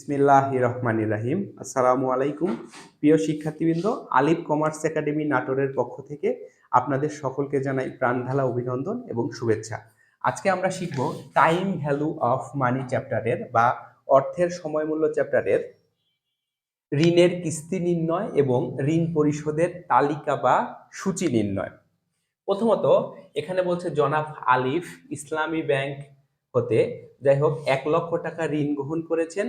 বিসমিল্লাহির রহমানির রহিম। আসসালামু আলাইকুম প্রিয় শিক্ষার্থীবৃন্দ, আলিফ কমার্স একাডেমি নাটোরের পক্ষ থেকে আপনাদের সকলকে জানাই প্রাণঢালা অভিনন্দন এবং শুভেচ্ছা। আজকে আমরা শিখব টাইম ভ্যালু অফ মানি চ্যাপ্টারের বা অর্থের সময়মূল্য চ্যাপ্টারের ঋণের কিস্তি নির্ণয় এবং ঋণ পরিশোধের তালিকা বা সূচি নির্ণয়। প্রথমত এখানে বলছে জনাব আলিফ ইসলামী ব্যাংক হতে যাই হোক 1,00,000 টাকা ঋণ গ্রহণ করেছেন।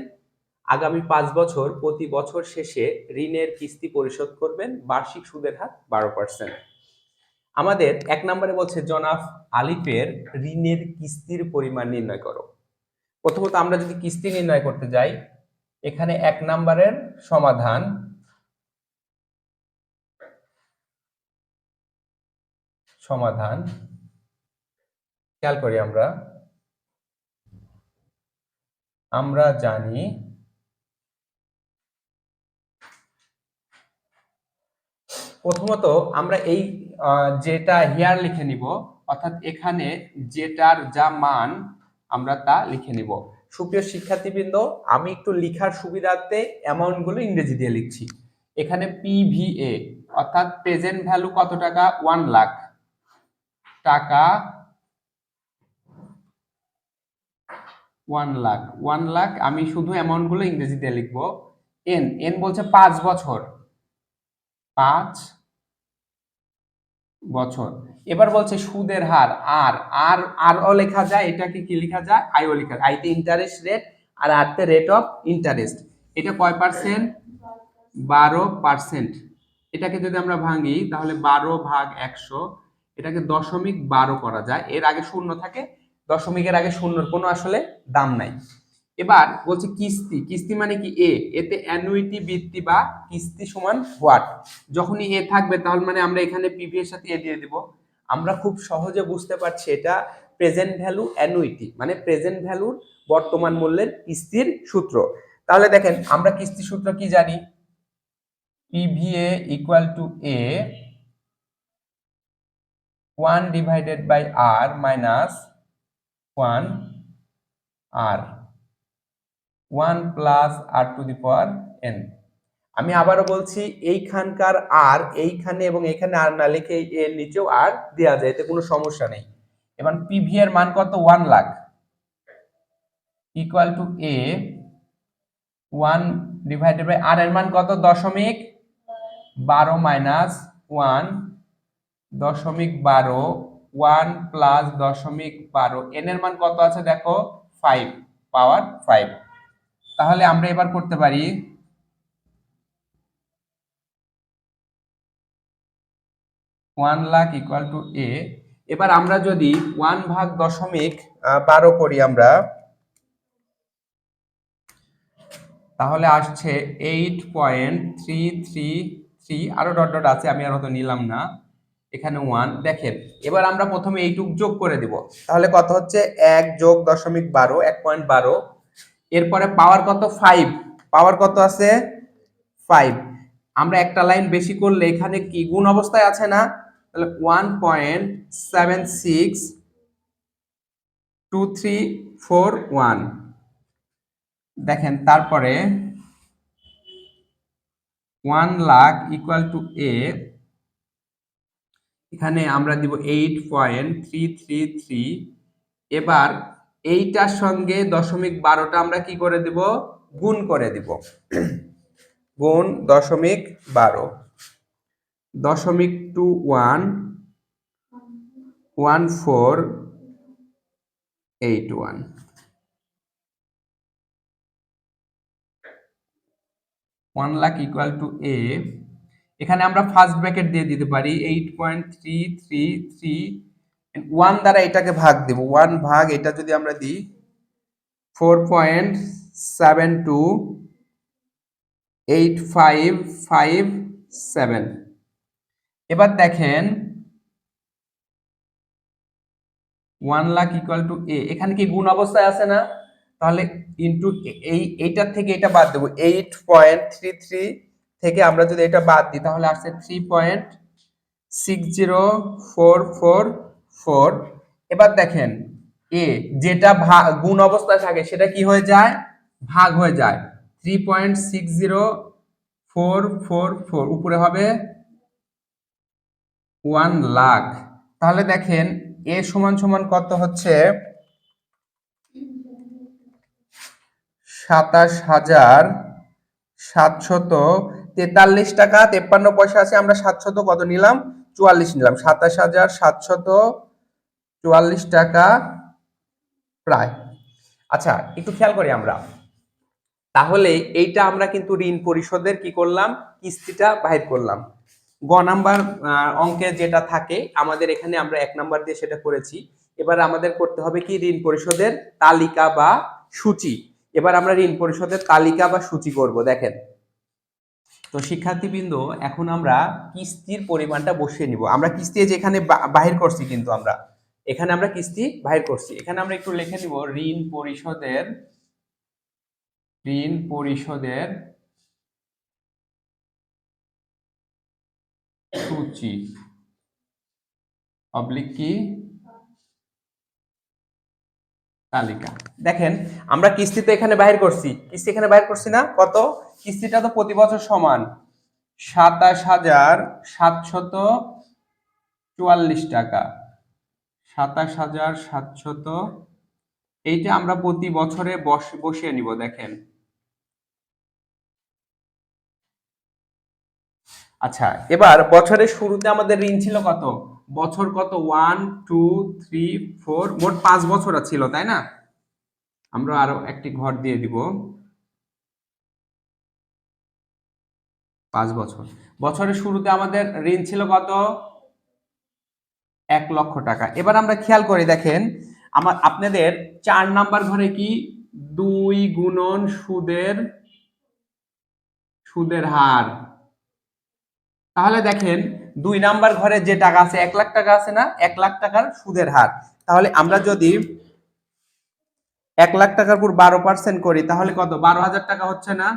আগামী 5 বছর প্রতি বছর শেষে ঋণের কিস্তি পরিশোধ করবেন, বার্ষিক সুদের হার 12%। আমাদের 1 নম্বরে বলছে জনাব আলিফের ঋণের কিস্তির পরিমাণ নির্ণয় করো। প্রথমত আমরা যদি কিস্তি নির্ণয় করতে যাই, এখানে 1 নম্বরের সমাধান খেয়াল করি। আমরা জানি প্রথমত আমরা এই যেটা হিয়ার লিখে নিব, অর্থাৎ এখানে যেটার যা মান আমরা তা লিখে নিব। সুপ্রিয় শিক্ষার্থীবৃন্দ, আমি একটু লেখার সুবিধার্থে অ্যামাউন্টগুলো ইংরেজি দিয়ে লিখছি। এখানে পিভিএ অর্থাৎ প্রেজেন্ট ভ্যালু কত টাকা? 1 লাখ টাকা। 1 লাখ আমি শুধু অ্যামাউন্টগুলো ইংরেজি দিয়ে লিখবো। এন বলছে 5 বছর, 5 বছর। এবার বলছে সুদের হার আর লেখা যায়, এটাকে কি লেখা যায়? আইও লেখা যায়। আইতে ইন্টারেস্ট রেট আর আরতে রেট অফ ইন্টারেস্ট। এটা কয় পার্সেন্ট? 12%। এটাকে যদি আমরা ভাঙি তাহলে 12 ভাগ 100, এটাকে 0.12 করা যায়। এর আগে শূন্য থাকে, দশমিকের আগে শূন্যর কোনো আসলে দাম নাই। এবার বলছে কিস্তি মানে কি? এতে অ্যানুইটি বৃত্তি বা কিস্তি সমান হোয়াট। যখনই এ থাকবে তাহলে মানে আমরা এখানে পিভি এর সাথে এ দিয়ে দিব। আমরা খুব সহজে বুঝতে পারছি এটা প্রেজেন্ট ভ্যালু অ্যানুইটি, মানে প্রেজেন্ট ভ্যালুর বর্তমান মূল্যের কিস্তির সূত্র। তাহলে দেখেন আমরা কিস্তি সূত্র কি জানি? PVA equal to a 1 divided by r minus 1 r 1 plus r to the power n. আমি আবারও বলছি, এইখানকার আর এইখানে এবং এখানে আর না লিখে এর নিচেও আর দেওয়া যায়, এতে কোনো সমস্যা নেই। এবার পিভি এর মান কত? 1 lakh equal to a 1 divided by R এর মান কত? 0.12 মাইনাস 1 0.12 1 প্লাস 0.12 এন এর মান কত আছে দেখো? 5 পাওয়ার 5। তাহলে আমরা এবার করতে পারি 1 লাখ ইকুয়াল টু এ। এবার আমরা যদি 1 ভাগ 0.12 করি আমরা, তাহলে আসছে 8.333। আরো ডট ডট আছে, আমি আর অত নিলাম না। এখানে 1 দেখেন। এবার আমরা প্রথমে এইটুক যোগ করে দিব, তাহলে কত হচ্ছে? 1 যোগ 0.12 1.12। এরপরে পাওয়ার কত? 5। পাওয়ার কত আছে? 5। আমরা একটা লাইন বেশি করলে এখানে কি গুণ অবস্থায় আছে না? তাহলে 1.762341 দেখেন। তারপরে 1 লাখ ইকুয়াল টু এ, এখানে আমরা দিব 8.333। এবার এইটার সঙ্গে 0.12টা আমরা কি করে দিব? গুণ করে দিব। গুণ 0.12 0.211481 1 লাখ ইকুয়াল টু এ। এখানে আমরা ফার্স্ট ব্র্যাকেট দিয়ে দিতে পারি 8.333 1 দ্বারা এটাকে ভাগ দেব। 1 ভাগ এটা যদি আমরা দিই 4.728557। এবার দেখেন 1 লাখ ইকুয়াল টু এ, এখানে কি গুণ অবস্থায় আছে না? তাহলে ইনটু এইটার থেকে এটা বাদ দেব। 8.33 থেকে আমরা যদি এটা বাদ দিই তাহলে আসছে 3.60444। এবার দেখেন এ যেটা গুণ অবস্থায় থাকে সেটা কি হয়ে যায়? ভাগ হয়ে যায়। 3.60444, উপরে হবে 1 লাখ। তাহলে দেখেন এ সমান সমান কত হচ্ছে, 27,743 টাকা 53 পয়সা আছে। আমরা 700 কত নিলাম, 44 নিলাম। 27,744 টাকা প্রায়। আচ্ছা, একটু খেয়াল করি আমরা, তাহলে এইটা আমরা কিন্তু ঋণ পরিশোধের কি করলাম, কিস্তিটা বাহির করলাম। গ নাম্বার অঙ্কে যেটা থাকে আমাদের এখানে আমরা 1 নাম্বার দিয়ে সেটা করেছি। এবার আমাদের করতে হবে কি, ঋণ পরিশোধের তালিকা বা সূচি। এবার আমরা ঋণ পরিশোধের তালিকা বা সূচি করব। দেখেন তো শিক্ষার্থীবৃন্দ, এখন আমরা কিস্তির পরিমাণটা বসিয়ে নিব। আমরা কিস্তি যেখানে বাহির করছি, কিন্তু আমরা এখানে আমরা কিস্তি বাহির করছি, এখানে আমরা একটু লিখে নিব ঋণ পরিশোধের সূচি অবলিক কি তালিকা। দেখেন আমরা কিস্তি তো এখানে বাহির করছি, কিস্তি এখানে বাহির করছি না, কত, কিস্তিটা তো প্রতি বছর সমান 27,744 টাকা। 27,700, এইটা আমরা প্রতি বছরে বসিয়ে নিব। দেখেন আচ্ছা, এবার বছরের শুরুতে আমাদের ঋণ ছিল কত, বছর কত, 1 2 3 4, মোট 5 বছর ছিল, তাই না? আমরা আরো একটি ঘর দিয়ে দিব, 5 বছর। বছরের শুরুতে আমাদের ঋণ ছিল কত, 1 লক্ষ টাকা। এবার আমরা খেয়াল করি, দেখেন আপনাদের 4 নাম্বার ঘরে কি 2 গুণন সুদের হার। তাহলে দেখেন 2 নাম্বার ঘরে যে টাকা আছে, 1 লাখ টাকা আছে না, 1 লাখ টাকার সুদের হার। তাহলে আমরা যদি 1 লাখ টাকার উপর 12% করি, তাহলে কত, 12,000 টাকা হচ্ছে না,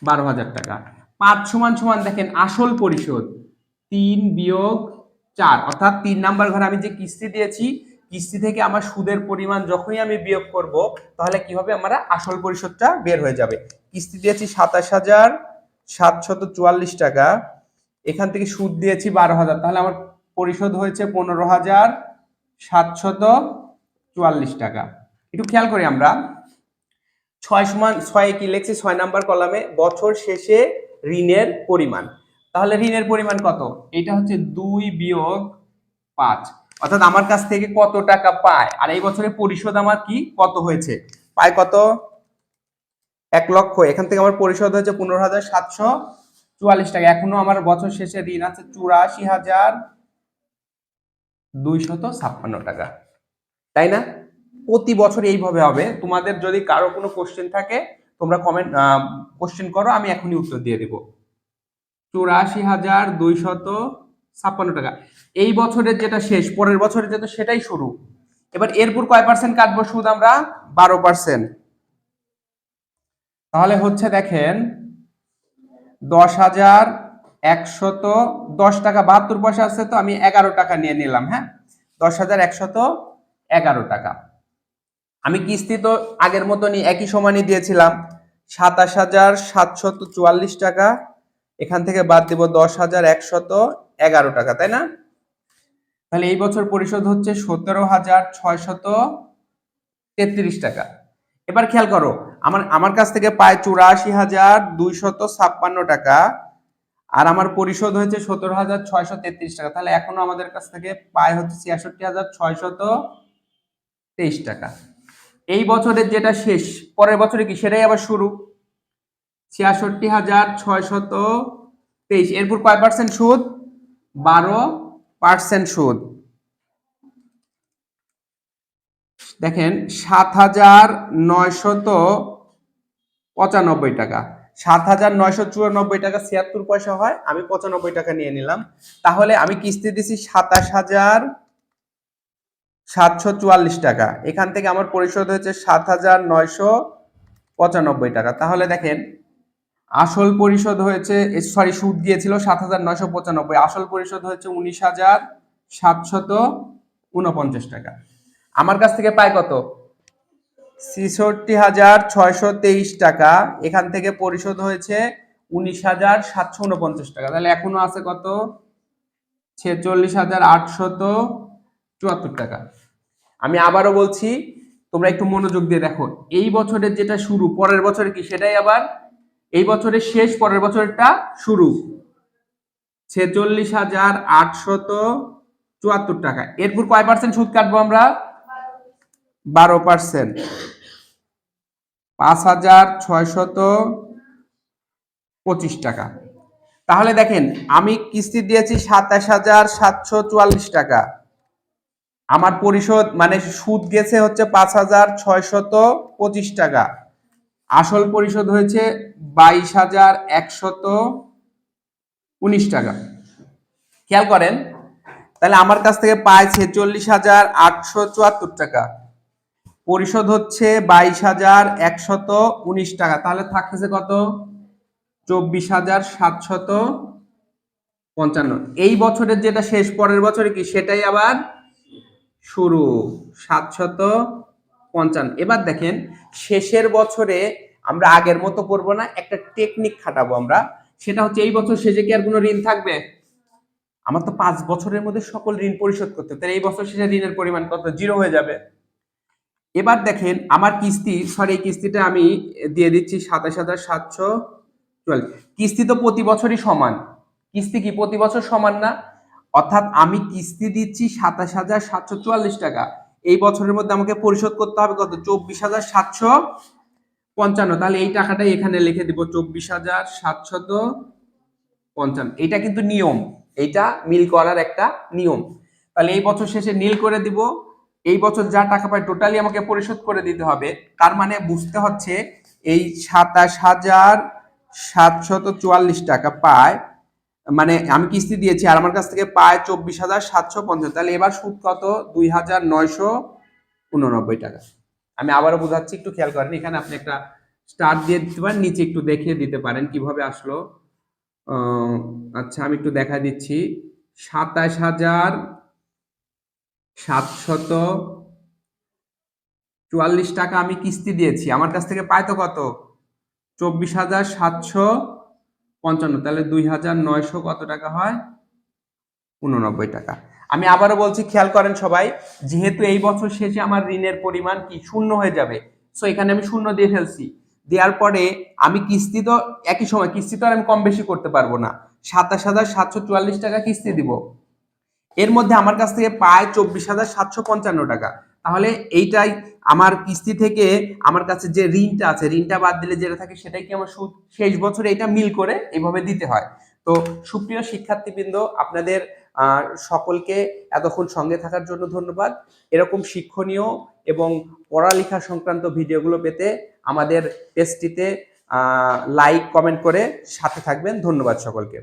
12,000 টাকা। 5 সমান সমান দেখেন আসল পরিশোধ 3 বিয়োগ 4, অর্থাৎ 3 নাম্বার ঘরে আমি যে কিস্তি দিয়েছি, কিস্তি থেকে আমার সুদের পরিমাণ যখনই আমি বিয়োগ করব, তাহলে কি হবে, আমরা আসল পরিশোধটা বের হয়ে যাবে। কিস্তি দিয়েছি 27,744 টাকা, এখান থেকে সুদ দিয়েছি 12,000, তাহলে আমার পরিশোধ হয়েছে 15,744 টাকা। একটু খেয়াল করি আমরা, 6 সমান 6 কি লিখছি, 6 নাম্বার কলামে বছর শেষে ঋণের পরিমাণ। তাহলে ঋণের পরিমাণ কত, এটা হচ্ছে 2 বিয়োগ 5, অর্থাৎ আমার কাছ থেকে কত টাকা পায়, আর এই বছরে পরিশোধ আমার কি কত হয়েছে, পায় কত, 1 লক্ষ। এখান থেকে আমার পরিশোধ হয়েছে 15,744 টাকা। এখনো আমার বছর শেষে ঋণ আছে 84,256 টাকা, তাই না? প্রতি বছর এইভাবে হবে। তোমাদের যদি কারো কোনো কোশ্চেন থাকে, তোমরা কোশ্চেন করো, আমি এখনই উত্তর দিয়ে দেব। 84,256 টাকা। এই বছরের যেটা শেষ, পরের বছরের যেটা সেটাই শুরু। এবার এরপর কয় পার্সেন্ট কাটবো সুদ আমরা, 12%। তাহলে হচ্ছে দেখেন 10,110 টাকা 72 পয়সা আছে, তো আমি 11 টাকা নিয়ে নিলাম। হ্যাঁ, 10,111 টাকা। আমি কিস্তি তো আগের মতনই একই সমানই দিয়েছিলাম, 27,744 টাকা, এখান থেকে বাদ দিব 10,111 টাকা, তাই না? তাহলে এই বছর পরিশোধ হচ্ছে 17,633 টাকা। এবার খেয়াল করো, আমার কাছ থেকে পায় 84,256 টাকা, আর আমার পরিশোধ হয়েছে 17,633 টাকা। তাহলে এখনো আমাদের কাছ থেকে পায় হচ্ছে 66,623 টাকা। এই বছরের যেটা শেষ, পরের বছরে কি সেটাই আবার শুরু, 66,623। এরপর কয় পার্সেন্ট সুদ, 12% সুদ। দেখেন 7,995 টাকা, 7,994 টাকা 76 পয়সা হয়, আমি 95 টাকা নিয়ে নিলাম। তাহলে আমি কিস্তি দিছি 27,744 টাকা, এখান থেকে আমার পরিশোধ হয়েছে 7,995 টাকা। তাহলে দেখেন আসল পরিশোধ হয়েছে, সরি সুদ দিয়েছিল 7,995, আসল পরিশোধ হয়েছে 19,749 টাকা। আমার কাছ থেকে পায় কত, ৬৬,৬২৩ টাকা, এখান থেকে পরিশোধ হয়েছে ১৯,৭৪৯ টাকা। তাহলে এখনো আছে কত? ৪৬,৮৭৪ টাকা। আমি আবারও বলছি, তোমরা একটু মনোযোগ দিয়ে দেখো। এই বছরের যেটা শুরু, পরের বছরে কি সেটাই আবার এই বছরের শেষ, পরের বছরটা শুরু। ৪৬,৮৭৪ টাকা। এরপর কয় পার্সেন্ট সুদ কাটবো আমরা? 12%। ৫,৬২৫ টাকা। তাহলে দেখেন, আমি কিস্তি দিয়েছি ২৭,৭৪৪ টাকা, আমার পরিশোধ মানে সুদ গেছে হচ্ছে ৫,৬২৫ টাকা, আসল পরিশোধ হয়েছে ২২,১১৯ টাকা। খেয়াল করেন, তাহলে আমার কাছ থেকে পায় ৪৬,৮৭৪ টাকা, পরিশোধ হচ্ছে 22,119 টাকা। তাহলে থাকতেছে কত? 24,755। এই বছরের যেটা শেষ, পরের বছরে কি সেটাই আবার শুরু, 755। এবার দেখেন, শেষের বছরে আমরা আগের মতো করব না, একটা টেকনিক খাটাবো আমরা। সেটা হচ্ছে, এই বছর শেষে কি আর কোনো ঋণ থাকবে? আমার তো 5 বছরের মধ্যে সকল ঋণ পরিশোধ করতে, তাহলে এই বছর শেষে ঋণের পরিমাণ কত? 0 হয়ে যাবে। এবার দেখেন, আমার কিস্তি, সরি, কিস্তিটা আমি দিয়ে দিচ্ছি ২৭,৭৪৪। কিস্তি তো প্রতি বছরই সমান, কিস্তি কি প্রতি বছর সমান না? অর্থাৎ আমি কিস্তি দিচ্ছি ২৭,৭৪৪ টাকা, এই বছরের মধ্যে আমাকে পরিশোধ করতে হবে কত? 24,755। তাহলে এই টাকাটাই এখানে লিখে দিব, 24,755। এটা কিন্তু নিয়ম, এইটা মিল করার একটা নিয়ম। তাহলে এই বছর শেষে নীল করে দিব, এই বছর যা টাকা পাই টোটালি আমাকে পরিশোধ করে দিতে হবে। তার মানে বুঝতে হচ্ছে, এই ২৭,৭৪৪ টাকা পায়, মানে আমি কিস্তি দিয়েছি আর আমার কাছ থেকে পায় 24,750। তাহলে এবার সুদ কত? 2,989 টাকা। আমি আবারও বোঝাচ্ছি, একটু খেয়াল করেন। এখানে আপনি একটা স্টার দিয়ে দিতে পারেন, নিচে একটু দেখিয়ে দিতে পারেন কিভাবে আসলো। আচ্ছা, আমি একটু দেখা দিচ্ছি। ২৭,৭৪৪ টাকা আমি কিস্তি দিয়েছি, আমার কাছ থেকে পায় তো কত? 24,755। তাহলে 2,900 কত টাকা হয়? 89 টাকা। আমি আবারও বলছি, খেয়াল করেন সবাই, যেহেতু এই বছর শেষে আমার ঋণের পরিমাণ কি শূন্য হয়ে যাবে, সো এখানে আমি শূন্য দিয়ে ফেলছি। দেওয়ার পরে আমি কিস্তি তো একই সময়, কিস্তি তো আর আমি কম বেশি করতে পারবো না, ২৭,৭৪৪ টাকা কিস্তি দিব, এর মধ্যে আমার কাছ থেকে পায় 24,755 টাকা। তাহলে এইটাই আমার কিস্তি থেকে আমার কাছে যে ঋণটা আছে, ঋণটা বাদ দিলে যেটা থাকে সেটাই কি আমার সুদ। শেষ বছরে এটা মিল করে এইভাবে দিতে হয়। তো সুপ্রিয় শিক্ষার্থীবৃন্দ, আপনাদের সকলকে এতক্ষণ সঙ্গে থাকার জন্য ধন্যবাদ। এরকম শিক্ষণীয় এবং পড়ালেখা সংক্রান্ত ভিডিওগুলো পেতে আমাদের পেজটিতে লাইক, কমেন্ট করে সাথে থাকবেন। ধন্যবাদ সকলকে।